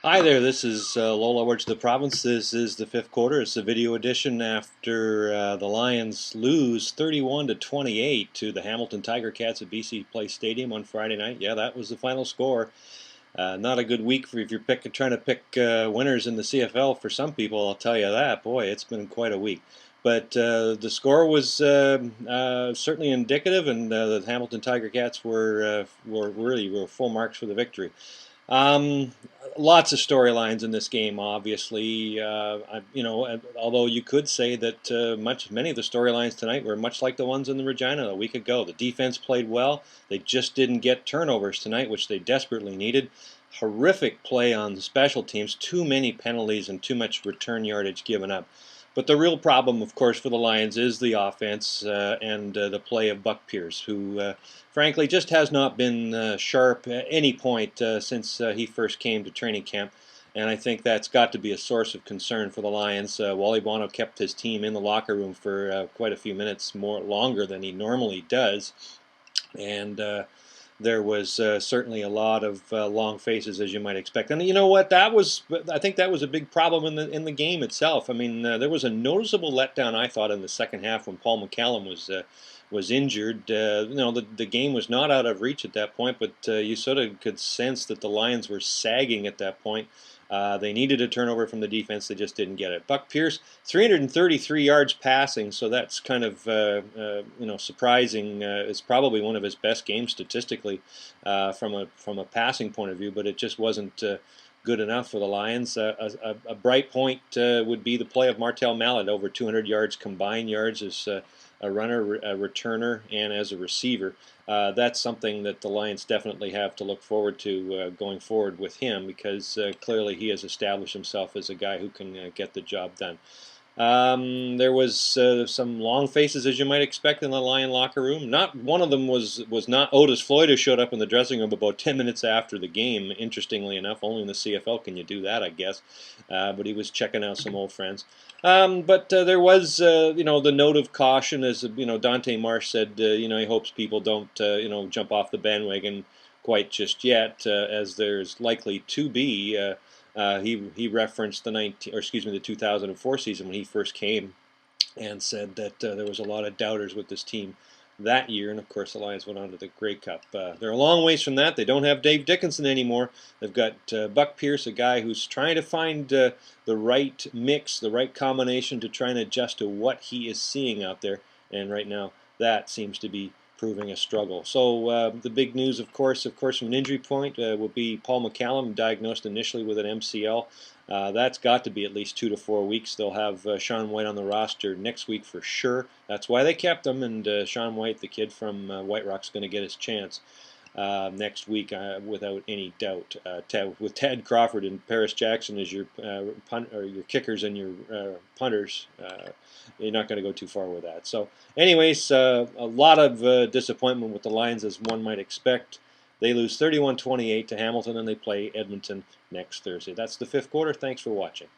Hi there, this is Lola Words of the Province. This is the fifth quarter. It's a video edition after the Lions lose 31 to 28 to the Hamilton Tiger Cats at BC Place Stadium on Friday night. Yeah, that was the final score. Not a good week for if you're trying to pick winners in the CFL for some people, I'll tell you that. Boy, it's been quite a week. But the score was certainly indicative, and the Hamilton Tiger Cats were full marks for the victory. Um, Lots of storylines in this game, obviously. Although you could say that many of the storylines tonight were much like the ones in the Regina a week ago. The defense played well. They just didn't get turnovers tonight, which they desperately needed. Horrific play on the special teams. Too many penalties and too much return yardage given up. But the real problem, of course, for the Lions is the offense and the play of Buck Pierce, who, frankly, just has not been sharp at any point since he first came to training camp. And I think that's got to be a source of concern for the Lions. Wally Bono kept his team in the locker room for quite a few minutes longer than he normally does. And there was certainly a lot of long faces, as you might expect. And you know what? I think that was a big problem in the game itself. I mean, there was a noticeable letdown, I thought, in the second half when Paul McCallum was injured. The game was not out of reach at that point, but you sort of could sense that the Lions were sagging at that point. They needed a turnover from the defense. They just didn't get it. Buck Pierce, 333 yards passing, so that's kind of surprising. It's probably one of his best games statistically from a passing point of view, but it just wasn't good enough for the Lions. A bright point would be the play of Martel Mallet, over 200 yards combined yards as a runner, a returner, and as a receiver. That's something that the Lions definitely have to look forward to going forward with him, because clearly he has established himself as a guy who can get the job done. There was some long faces, as you might expect, in the Lion locker room. Not one of them was not Otis Floyd, who showed up in the dressing room about 10 minutes after the game. Interestingly enough, only in the CFL can you do that, I guess. But he was checking out some old friends. But there was, the note of caution, as Dante Marsh said. He hopes people don't, jump off the bandwagon quite just yet, as there's likely to be. He referenced the 2004 season when he first came, and said that there was a lot of doubters with this team that year, and of course the Lions went on to the Grey Cup. They're a long ways from that. They don't have Dave Dickenson anymore. They've got Buck Pierce, a guy who's trying to find the right mix, the right combination to try and adjust to what he is seeing out there, and right now that seems to be proving a struggle. So the big news, of course, from an injury point, will be Paul McCallum, diagnosed initially with an MCL. That's got to be at least 2 to 4 weeks. They'll have Sean White on the roster next week for sure. That's why they kept him, and Sean White, the kid from White Rock's going to get his chance next week without any doubt. With Tad Crawford and Paris Jackson as your your kickers and your punters, you're not going to go too far with that. So, anyways, a lot of disappointment with the Lions, as one might expect. They lose 31-28 to Hamilton, and they play Edmonton next Thursday. That's the fifth quarter. Thanks for watching.